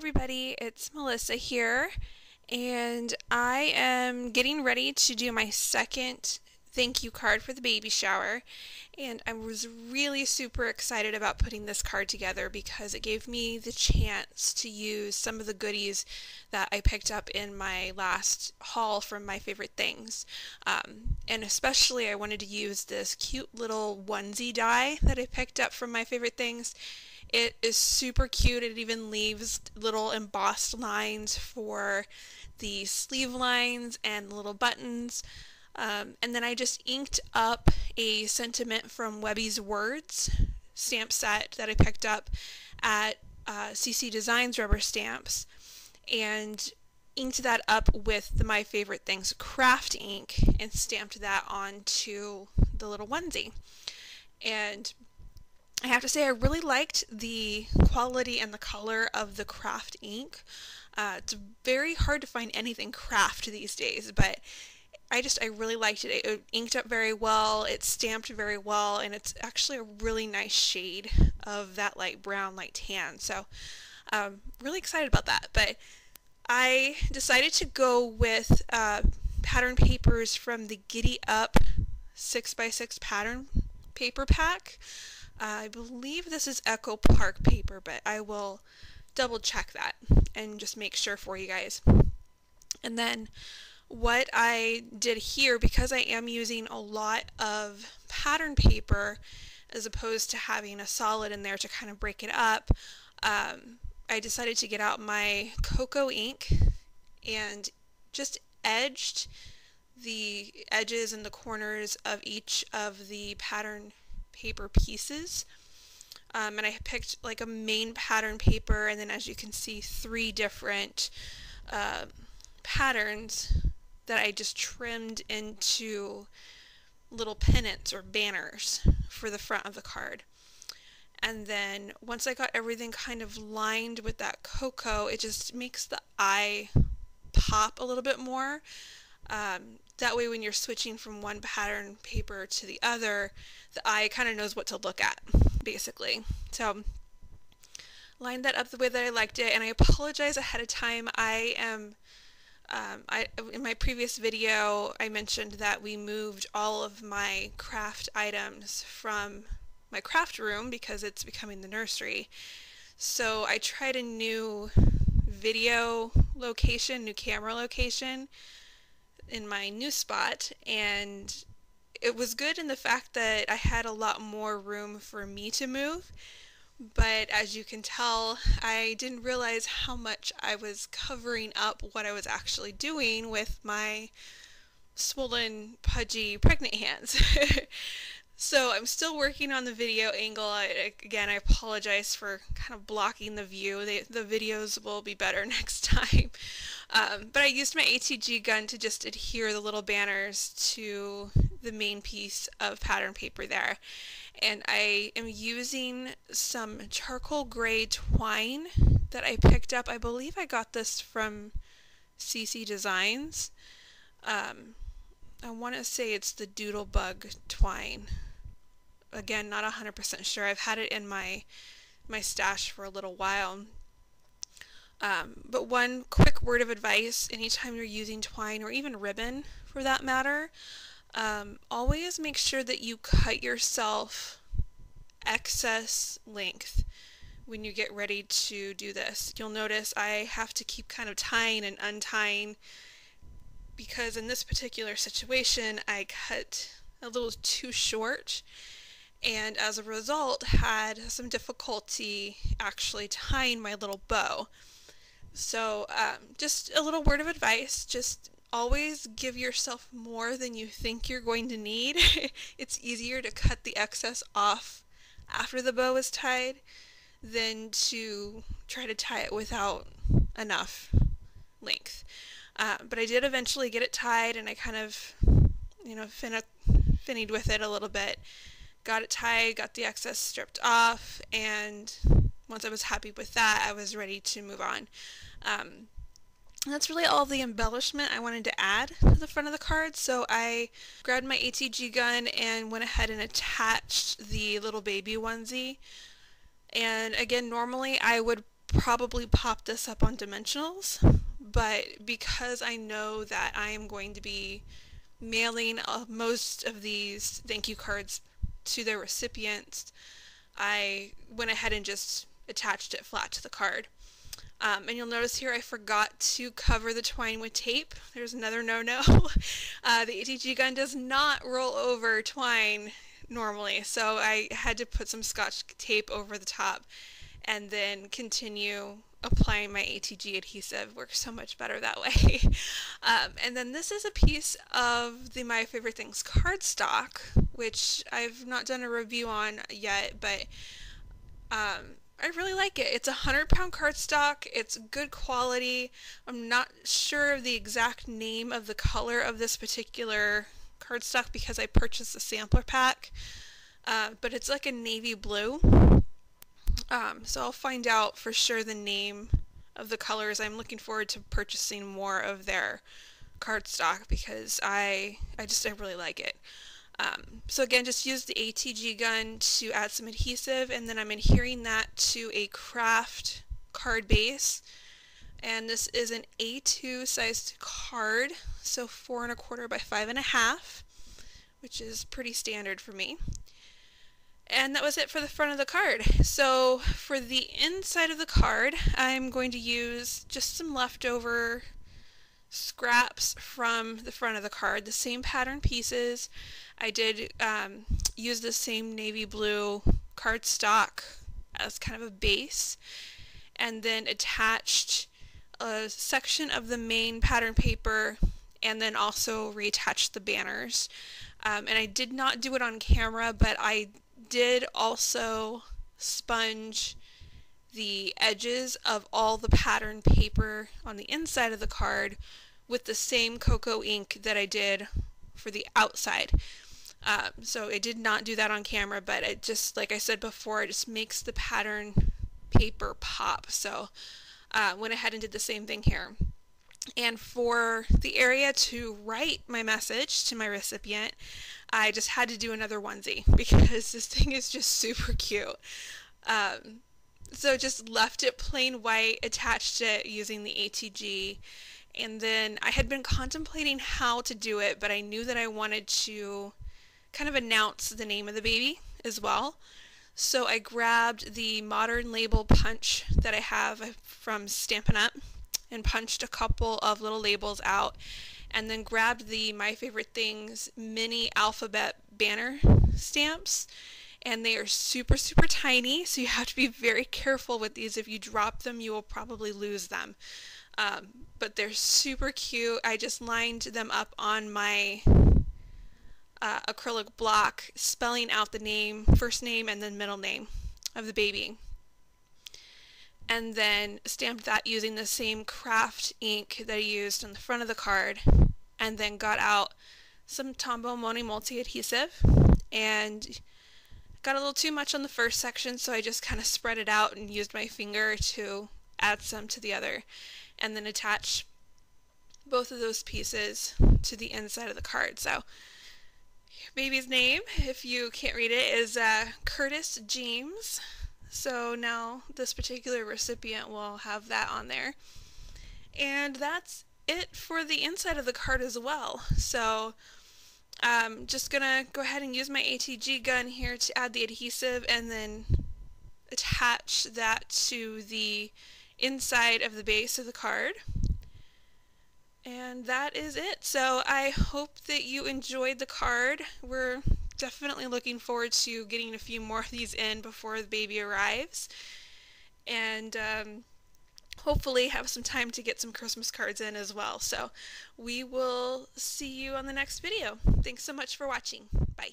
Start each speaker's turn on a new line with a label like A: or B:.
A: everybody, it's Melissa here, and I am getting ready to do my second thank you card for the baby shower, and I was really super excited about putting this card together because it gave me the chance to use some of the goodies that I picked up in my last haul from My Favorite Things. And especially I wanted to use this cute little onesie die that I picked up from My Favorite Things. It is super cute. It even leaves little embossed lines for the sleeve lines and the little buttons. And then I just inked up a sentiment from Webby's Words stamp set that I picked up at CC Designs rubber stamps, and inked that up with the My Favorite Things craft ink and stamped that onto the little onesie. And I have to say I really liked the quality and the color of the craft ink. It's very hard to find anything craft these days, but I really liked it. It inked up very well, it stamped very well, and it's actually a really nice shade of that light brown, light tan. So really excited about that. But I decided to go with pattern papers from the Giddy Up 6x6 pattern paper pack. I believe this is Echo Park paper, but I will double check that and just make sure for you guys. And then what I did here, because I am using a lot of pattern paper as opposed to having a solid in there to kind of break it up, I decided to get out my cocoa ink and just edged the edges and the corners of each of the pattern paper pieces. And I picked like a main pattern paper, and then as you can see, 3 different patterns that I just trimmed into little pennants or banners for the front of the card. And then once I got everything kind of lined with that cocoa, it just makes the eye pop a little bit more. That way when you're switching from one pattern paper to the other, the eye kind of knows what to look at, basically. So lined that up the way that I liked it, and I apologize ahead of time. In my previous video, I mentioned that we moved all of my craft items from my craft room because it's becoming the nursery. So I tried a new video location, new camera location in my new spot, and it was good in the fact that I had a lot more room for me to move. But as you can tell, I didn't realize how much I was covering up what I was actually doing with my swollen, pudgy, pregnant hands. So I'm still working on the video angle. Again, I apologize for kind of blocking the view. The videos will be better next time. But I used my ATG gun to just adhere the little banners to the main piece of pattern paper there. And I am using some charcoal gray twine that I picked up. I believe I got this from CC Designs. I want to say it's the Doodlebug twine. Again, not 100% sure. I've had it in my stash for a little while. But one quick word of advice, anytime you're using twine or even ribbon for that matter, always make sure that you cut yourself excess length when you get ready to do this. You'll notice I have to keep kind of tying and untying because in this particular situation I cut a little too short, and as a result had some difficulty actually tying my little bow. So just a little word of advice, just always give yourself more than you think you're going to need. It's easier to cut the excess off after the bow is tied than to try to tie it without enough length. But I did eventually get it tied, and I kind of, finnied with it a little bit. Got it tied, got the excess stripped off, and once I was happy with that, I was ready to move on. And that's really all the embellishment I wanted to add to the front of the card. So I grabbed my ATG gun and went ahead and attached the little baby onesie. And again, normally I would probably pop this up on Dimensionals, but because I know that I am going to be mailing most of these thank you cards to their recipients, I went ahead and just attached it flat to the card. And you'll notice here I forgot to cover the twine with tape. There's another no-no. The ATG gun does not roll over twine normally, so I had to put some Scotch tape over the top and then continue applying my ATG adhesive. Works so much better that way. And then this is a piece of the My Favorite Things cardstock, which I've not done a review on yet, but I really like it. It's a 100-pound cardstock. It's good quality. I'm not sure of the exact name of the color of this particular cardstock because I purchased a sampler pack, but it's like a navy blue. So I'll find out for sure the name of the colors. I'm looking forward to purchasing more of their cardstock because I really like it. So again, just use the ATG gun to add some adhesive, and then I'm adhering that to a craft card base. And this is an A2 sized card, so 4 1/4 by 5 1/2, which is pretty standard for me. And that was it for the front of the card. So for the inside of the card, I'm going to use just some leftover scraps from the front of the card, the same pattern pieces. I did use the same navy blue cardstock as kind of a base, and then attached a section of the main pattern paper, and then also reattached the banners. And I did not do it on camera, but I did also sponge the edges of all the pattern paper on the inside of the card with the same cocoa ink that I did for the outside. So I did not do that on camera, but it just, like I said before, it just makes the pattern paper pop. So went ahead and did the same thing here. And for the area to write my message to my recipient, I just had to do another onesie because this thing is just super cute. So just left it plain white, attached it using the ATG, and then I had been contemplating how to do it, but I knew that I wanted to kind of announce the name of the baby as well. So I grabbed the modern label punch that I have from Stampin' Up! And punched a couple of little labels out, and then grabbed the My Favorite Things mini alphabet banner stamps, and they are super tiny, so you have to be very careful with these. If you drop them, you will probably lose them, but they're super cute. I just lined them up on my acrylic block, spelling out the name, first name and then middle name of the baby, and then stamped that using the same craft ink that I used on the front of the card, and then got out some Tombow Moni Multi adhesive, and got a little too much on the first section, so I just kind of spread it out and used my finger to add some to the other, and then attach both of those pieces to the inside of the card. So baby's name, if you can't read it, is Curtis James. So now this particular recipient will have that on there. And that's it for the inside of the card as well. So I'm just gonna go ahead and use my ATG gun here to add the adhesive, and then attach that to the inside of the base of the card. And that is it. So I hope that you enjoyed the card. We're definitely looking forward to getting a few more of these in before the baby arrives, and hopefully have some time to get some Christmas cards in as well. So we will see you on the next video. Thanks so much for watching. Bye.